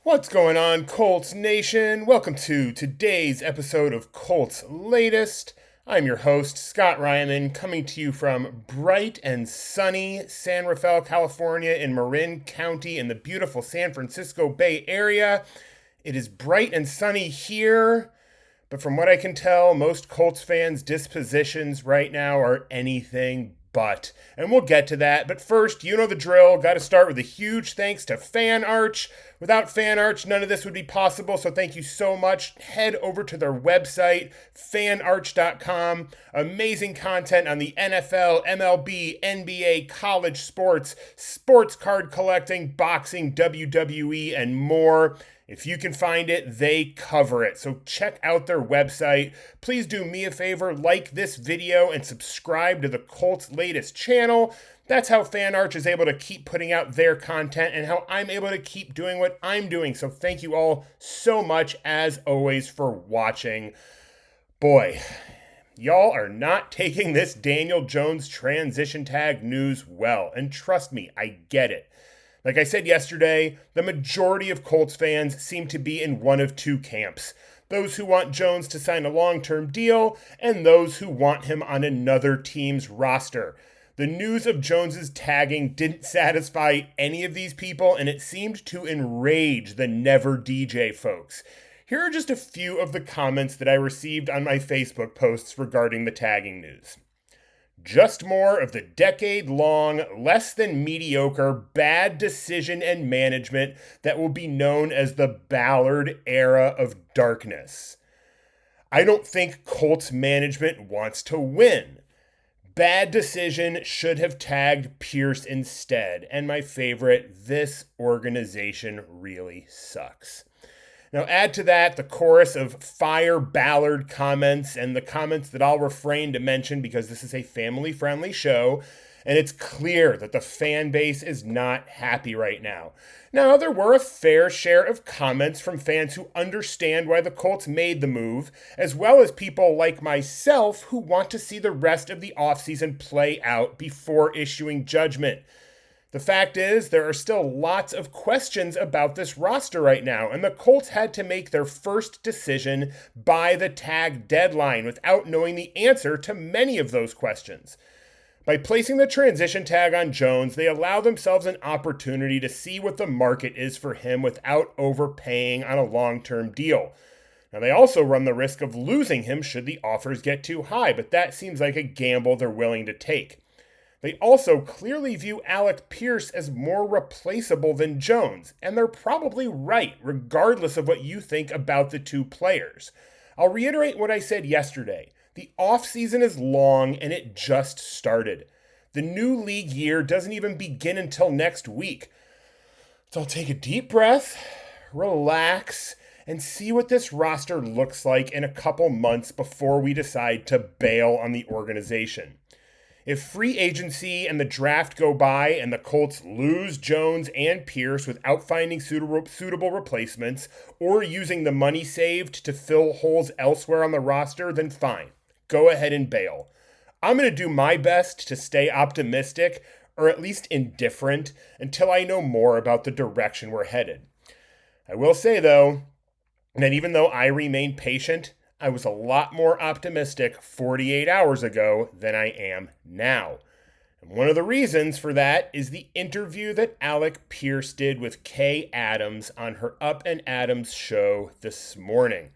What's going on, Colts Nation? Welcome to today's episode of Colts Latest. I'm your host, Scott Reiman, coming to you from bright and sunny San Rafael, California, in Marin County in the beautiful San Francisco Bay Area. It is bright and sunny here, but from what I can tell, most Colts fans' dispositions right now are anything but. And we'll get to that. But first, you know the drill. Got to start with a huge thanks to FanArch. Without FanArch, none of this would be possible. So thank you so much. Head over to their website, fanarch.com. Amazing content on the NFL, MLB, NBA, college sports, sports card collecting, boxing, WWE, and more. If you can find it, they cover it. So check out their website. Please do me a favor, like this video and subscribe to the Colts Latest channel. That's how FanArch is able to keep putting out their content and how I'm able to keep doing what I'm doing. So thank you all so much, as always, for watching. Boy, y'all are not taking this Daniel Jones transition tag news well. And trust me, I get it. Like I said yesterday, the majority of Colts fans seem to be in one of two camps. Those who want Jones to sign a long-term deal, and those who want him on another team's roster. The news of Jones's tagging didn't satisfy any of these people, and it seemed to enrage the Never DJ folks. Here are just a few of the comments that I received on my Facebook posts regarding the tagging news. Just more of the decade-long, less than mediocre, bad decision and management that will be known as the Ballard era of darkness. I don't think Colts management wants to win. Bad decision, should have tagged Pierce instead. And my favorite, this organization really sucks. Now add to that the chorus of fire Ballard comments and the comments that I'll refrain to mention because this is a family-friendly show, and it's clear that the fan base is not happy right now. Now, there were a fair share of comments from fans who understand why the Colts made the move, as well as people like myself who want to see the rest of the offseason play out before issuing judgment. The fact is, there are still lots of questions about this roster right now, and the Colts had to make their first decision by the tag deadline without knowing the answer to many of those questions. By placing the transition tag on Jones, they allow themselves an opportunity to see what the market is for him without overpaying on a long-term deal. Now, they also run the risk of losing him should the offers get too high, but that seems like a gamble they're willing to take. They also clearly view Alec Pierce as more replaceable than Jones, and they're probably right, regardless of what you think about the two players. I'll reiterate what I said yesterday. The offseason is long, and it just started. The new league year doesn't even begin until next week. So I'll take a deep breath, relax, and see what this roster looks like in a couple months before we decide to bail on the organization. If free agency and the draft go by and the Colts lose Jones and Pierce without finding suitable replacements or using the money saved to fill holes elsewhere on the roster, then fine. Go ahead and bail. I'm going to do my best to stay optimistic, or at least indifferent, until I know more about the direction we're headed. I will say, though, that even though I remain patient, I was a lot more optimistic 48 hours ago than I am now. And one of the reasons for that is the interview that Alec Pierce did with Kay Adams on her Up and Adams show this morning.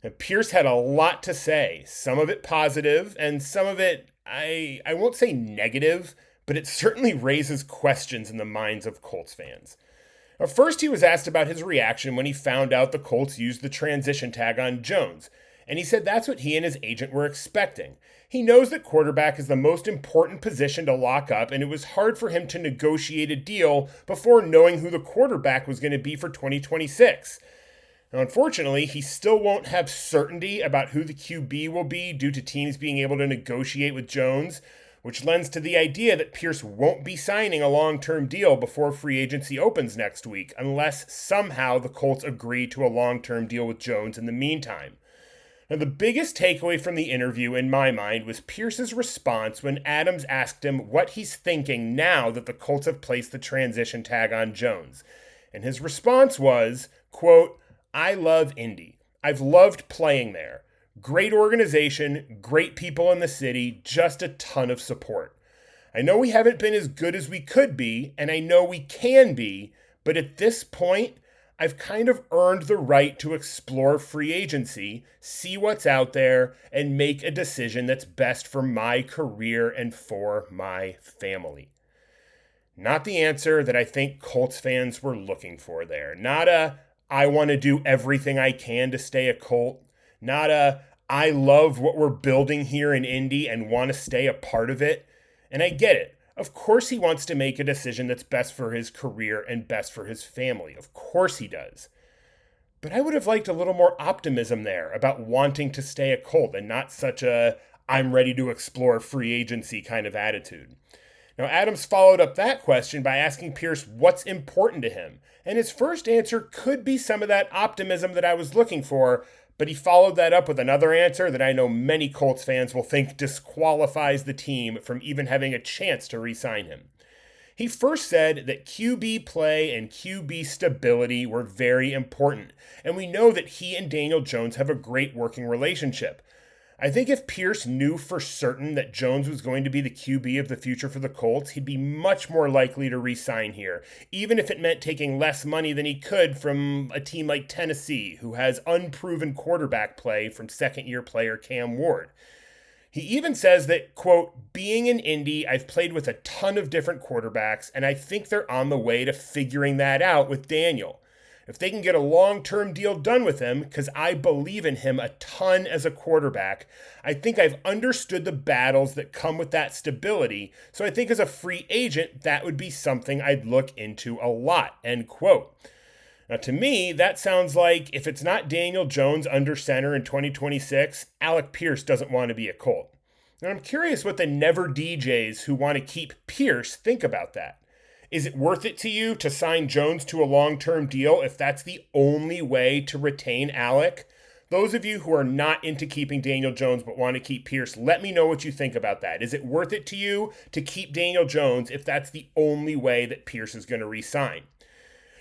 And Pierce had a lot to say, some of it positive, and some of it, I won't say negative, but it certainly raises questions in the minds of Colts fans. Now, first, he was asked about his reaction when he found out the Colts used the transition tag on Jones. And he said that's what he and his agent were expecting. He knows that quarterback is the most important position to lock up, and it was hard for him to negotiate a deal before knowing who the quarterback was going to be for 2026. Now, unfortunately, he still won't have certainty about who the QB will be due to teams being able to negotiate with Jones, which lends to the idea that Pierce won't be signing a long-term deal before free agency opens next week, unless somehow the Colts agree to a long-term deal with Jones in the meantime. Now, the biggest takeaway from the interview, in my mind, was Pierce's response when Adams asked him what he's thinking now that the Colts have placed the transition tag on Jones. And his response was, quote, "I love Indy. I've loved playing there. Great organization, great people in the city, just a ton of support. I know we haven't been as good as we could be, and I know we can be, but at this point, I've kind of earned the right to explore free agency, see what's out there, and make a decision that's best for my career and for my family." Not the answer that I think Colts fans were looking for there. Not a, "I want to do everything I can to stay a Colt." Not a, "I love what we're building here in Indy and want to stay a part of it." And I get it. Of course he wants to make a decision that's best for his career and best for his family. Of course he does. But I would have liked a little more optimism there about wanting to stay a Colt and not such a, "I'm ready to explore free agency" kind of attitude. Now, Adams followed up that question by asking Pierce what's important to him. And his first answer could be some of that optimism that I was looking for, but he followed that up with another answer that I know many Colts fans will think disqualifies the team from even having a chance to re-sign him. He first said that QB play and QB stability were very important, and we know that he and Daniel Jones have a great working relationship. I think if Pierce knew for certain that Jones was going to be the QB of the future for the Colts, he'd be much more likely to re-sign here, even if it meant taking less money than he could from a team like Tennessee, who has unproven quarterback play from second-year player Cam Ward. He even says that, quote, "Being in Indy, I've played with a ton of different quarterbacks, and I think they're on the way to figuring that out with Daniel. If they can get a long-term deal done with him, because I believe in him a ton as a quarterback, I think I've understood the battles that come with that stability. So I think as a free agent, that would be something I'd look into a lot," end quote. Now, to me, that sounds like if it's not Daniel Jones under center in 2026, Alec Pierce doesn't want to be a Colt. And I'm curious what the never DJs who want to keep Pierce think about that. Is it worth it to you to sign Jones to a long-term deal if that's the only way to retain Alec? Those of you who are not into keeping Daniel Jones but want to keep Pierce, let me know what you think about that. Is it worth it to you to keep Daniel Jones if that's the only way that Pierce is going to re-sign?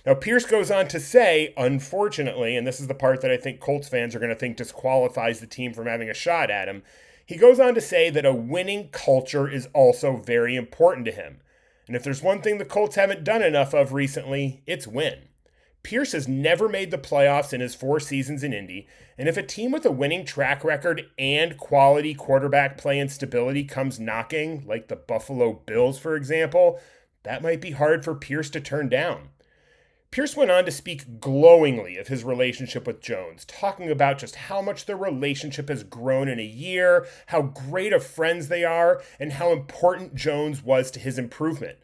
Now, Pierce goes on to say, unfortunately, and this is the part that I think Colts fans are going to think disqualifies the team from having a shot at him, he goes on to say that a winning culture is also very important to him. And if there's one thing the Colts haven't done enough of recently, it's win. Pierce has never made the playoffs in his 4 seasons in Indy, and if a team with a winning track record and quality quarterback play and stability comes knocking, like the Buffalo Bills, for example, that might be hard for Pierce to turn down. Pierce went on to speak glowingly of his relationship with Jones, talking about just how much their relationship has grown in a year, how great of friends they are, and how important Jones was to his improvement.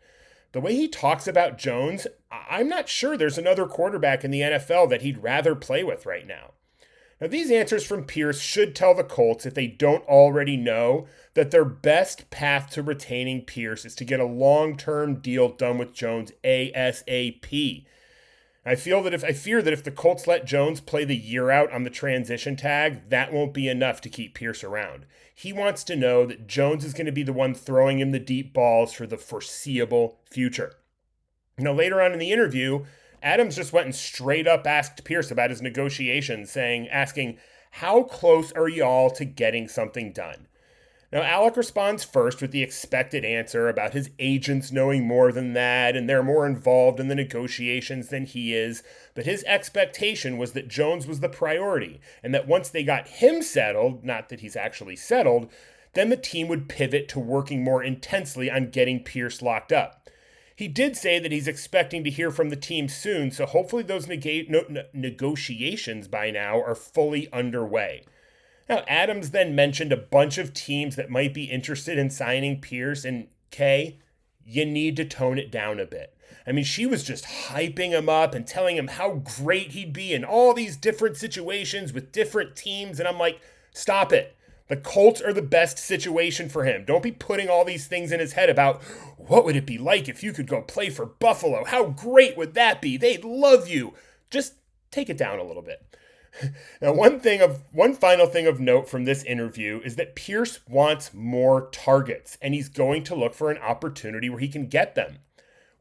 The way he talks about Jones, I'm not sure there's another quarterback in the NFL that he'd rather play with right now. Now, these answers from Pierce should tell the Colts, if they don't already know, that their best path to retaining Pierce is to get a long-term deal done with Jones ASAP. I fear that if the Colts let Jones play the year out on the transition tag, that won't be enough to keep Pierce around. He wants to know that Jones is going to be the one throwing him the deep balls for the foreseeable future. Now, later on in the interview, Adams just went and straight up asked Pierce about his negotiations, asking, "How close are y'all to getting something done?" Now, Alec responds first with the expected answer about his agents knowing more than that, and they're more involved in the negotiations than he is, but his expectation was that Jones was the priority, and that once they got him settled, not that he's actually settled, then the team would pivot to working more intensely on getting Pierce locked up. He did say that he's expecting to hear from the team soon, so hopefully those negotiations by now are fully underway. Now, Adams then mentioned a bunch of teams that might be interested in signing Pierce, and Kay, you need to tone it down a bit. I mean, she was just hyping him up and telling him how great he'd be in all these different situations with different teams, and I'm like, stop it. The Colts are the best situation for him. Don't be putting all these things in his head about, what would it be like if you could go play for Buffalo? How great would that be? They'd love you. Just take it down a little bit. Now, one final thing of note from this interview is that Pierce wants more targets, and he's going to look for an opportunity where he can get them.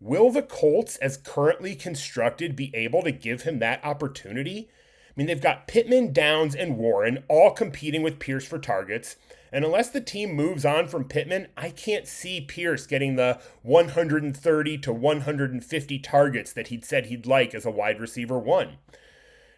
will the Colts, as currently constructed, be able to give him that opportunity? I mean, they've got Pittman, Downs, and Warren all competing with Pierce for targets. And unless the team moves on from Pittman, I can't see Pierce getting the 130 to 150 targets that he'd said he'd like as a wide receiver one.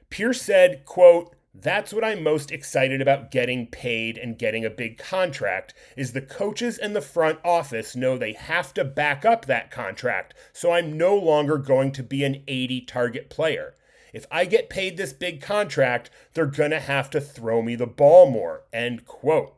Pierce said, quote, "That's what I'm most excited about getting paid and getting a big contract, is the coaches and the front office know they have to back up that contract, so I'm no longer going to be an 80 target player. If I get paid this big contract, they're going to have to throw me the ball more," end quote.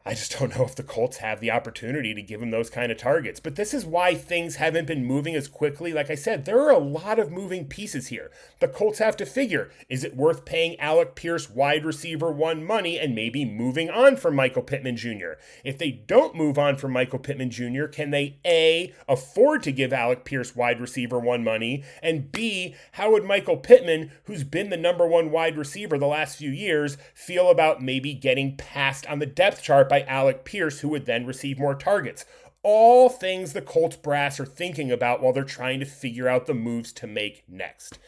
I just don't know if the Colts have the opportunity to give him those kind of targets. But this is why things haven't been moving as quickly. Like I said, there are a lot of moving pieces here. The Colts have to figure, is it worth paying Alec Pierce wide receiver one money and maybe moving on from Michael Pittman Jr.? If they don't move on from Michael Pittman Jr., can they A, afford to give Alec Pierce wide receiver one money? And B, how would Michael Pittman, who's been the number one wide receiver the last few years, feel about maybe getting passed on the depth chart by Alec Pierce, who would then receive more targets? All things the Colts brass are thinking about while they're trying to figure out the moves to make next.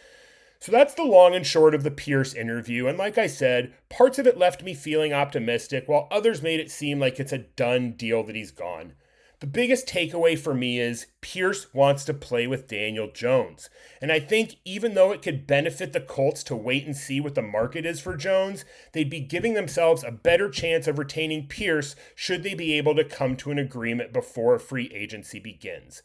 So that's the long and short of the Pierce interview. And like I said, parts of it left me feeling optimistic, while others made it seem like it's a done deal that he's gone. The biggest takeaway for me is Pierce wants to play with Daniel Jones. And I think even though it could benefit the Colts to wait and see what the market is for Jones, they'd be giving themselves a better chance of retaining Pierce should they be able to come to an agreement before free agency begins.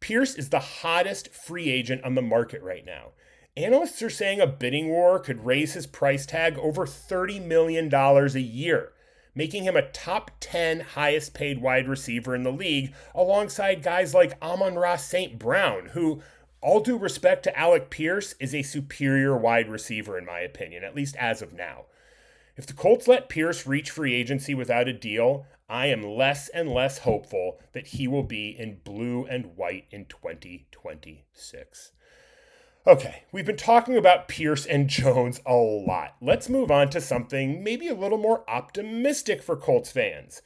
Pierce is the hottest free agent on the market right now. Analysts are saying a bidding war could raise his price tag over $30 million a year, making him a top 10 highest paid wide receiver in the league, alongside guys like Amon-Ra St. Brown, who, all due respect to Alec Pierce, is a superior wide receiver in my opinion, at least as of now. If the Colts let Pierce reach free agency without a deal, I am less and less hopeful that he will be in blue and white in 2026. Okay, we've been talking about Pierce and Jones a lot. Let's move on to something maybe a little more optimistic for Colts fans.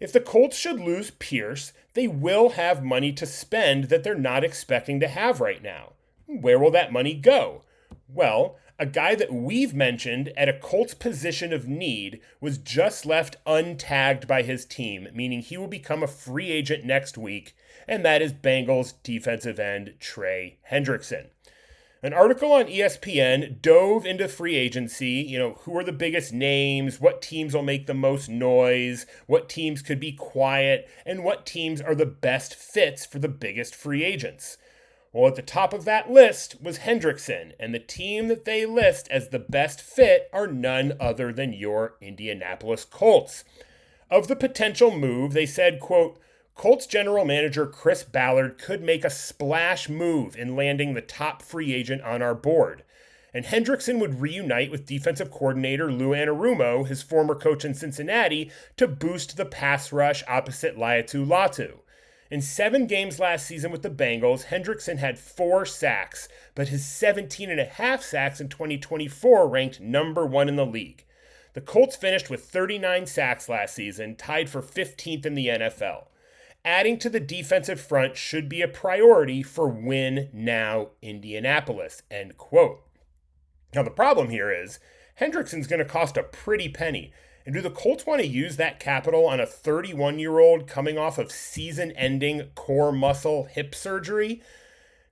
If the Colts should lose Pierce, they will have money to spend that they're not expecting to have right now. Where will that money go? Well, a guy that we've mentioned at a Colts position of need was just left untagged by his team, meaning he will become a free agent next week, and that is Bengals defensive end Trey Hendrickson. An article on ESPN dove into free agency, who are the biggest names, what teams will make the most noise, what teams could be quiet, and what teams are the best fits for the biggest free agents. Well, at the top of that list was Hendrickson, and the team that they list as the best fit are none other than your Indianapolis Colts. Of the potential move, they said, quote, Colts general manager Chris Ballard could make a splash move in landing the top free agent on our board. And Hendrickson would reunite with defensive coordinator Lou Anarumo, his former coach in Cincinnati, to boost the pass rush opposite Laiatu Latu. In 7 games last season with the Bengals, Hendrickson had 4 sacks, but his 17.5 sacks in 2024 ranked number 1 in the league. The Colts finished with 39 sacks last season, tied for 15th in the NFL. Adding to the defensive front should be a priority for win now Indianapolis, end quote. Now the problem here is Hendrickson's going to cost a pretty penny. And do the Colts want to use that capital on a 31-year-old coming off of season-ending core muscle hip surgery?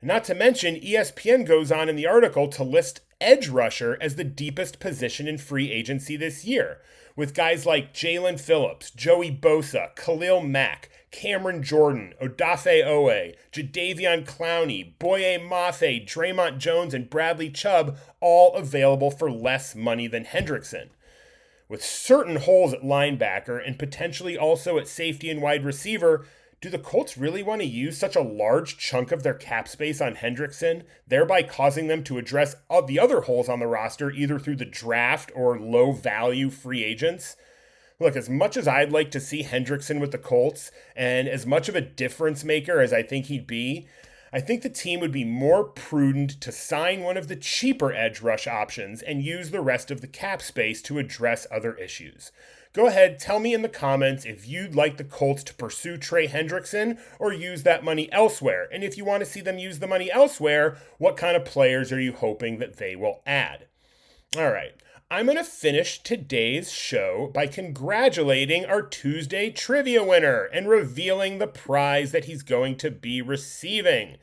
Not to mention, ESPN goes on in the article to list edge rusher as the deepest position in free agency this year, with guys like Jalen Phillips, Joey Bosa, Khalil Mack, Cameron Jordan, Odafe Owe, Jadeveon Clowney, Boye Mafe, Draymond Jones, and Bradley Chubb all available for less money than Hendrickson. With certain holes at linebacker and potentially also at safety and wide receiver, do the Colts really want to use such a large chunk of their cap space on Hendrickson, thereby causing them to address all the other holes on the roster either through the draft or low-value free agents? Look, as much as I'd like to see Hendrickson with the Colts, and as much of a difference maker as I think he'd be, I think the team would be more prudent to sign one of the cheaper edge rush options and use the rest of the cap space to address other issues. go ahead, tell me in the comments if you'd like the Colts to pursue Trey Hendrickson or use that money elsewhere. And if you want to see them use the money elsewhere, what kind of players are you hoping that they will add? All right. I'm going to finish today's show by congratulating our Tuesday trivia winner and revealing the prize that he's going to be receiving.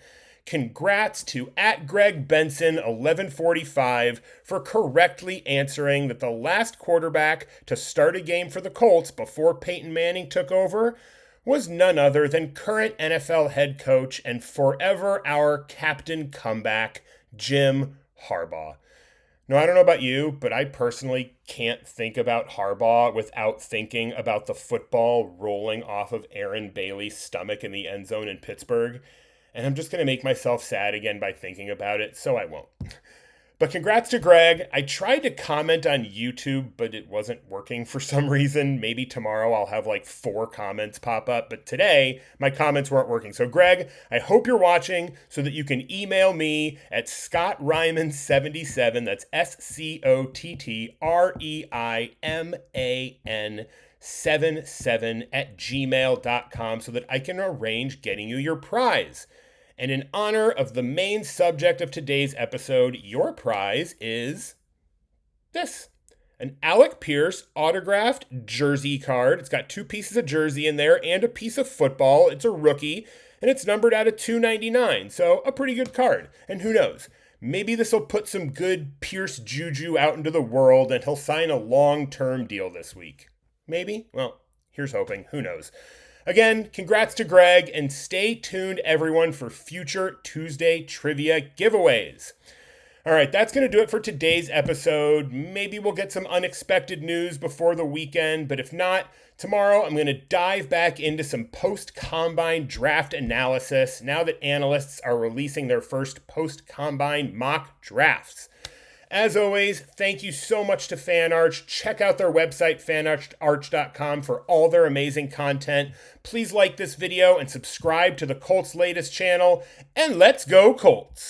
Congrats to @GregBenson1145 for correctly answering that the last quarterback to start a game for the Colts before Peyton Manning took over was none other than current NFL head coach and forever our captain comeback, Jim Harbaugh. Now, I don't know about you, but I personally can't think about Harbaugh without thinking about the football rolling off of Aaron Bailey's stomach in the end zone in Pittsburgh. And I'm just going to make myself sad again by thinking about it, so I won't. But congrats to Greg. I tried to comment on YouTube, but it wasn't working for some reason. Maybe tomorrow I'll have like 4 comments pop up, but today my comments weren't working. So Greg, I hope you're watching so that you can email me at ScottReiman77, that's SCOTTREIMAN 77 at gmail.com so that I can arrange getting you your prize. And in honor of the main subject of today's episode, your prize is this. An Alec Pierce autographed jersey card. It's got 2 pieces of jersey in there and a piece of football. It's a rookie, and it's numbered out of 299, so a pretty good card. And who knows? Maybe this will put some good Pierce juju out into the world, and he'll sign a long-term deal this week. Maybe? Well, here's hoping. Who knows? Again, congrats to Greg, and stay tuned, everyone, for future Tuesday trivia giveaways. All right, that's going to do it for today's episode. Maybe we'll get some unexpected news before the weekend, but if not, tomorrow I'm going to dive back into some post-combine draft analysis now that analysts are releasing their first post-combine mock drafts. As always, thank you so much to FanArch. Check out their website, fanarch.com, for all their amazing content. Please like this video and subscribe to the Colts Latest channel. And let's go Colts!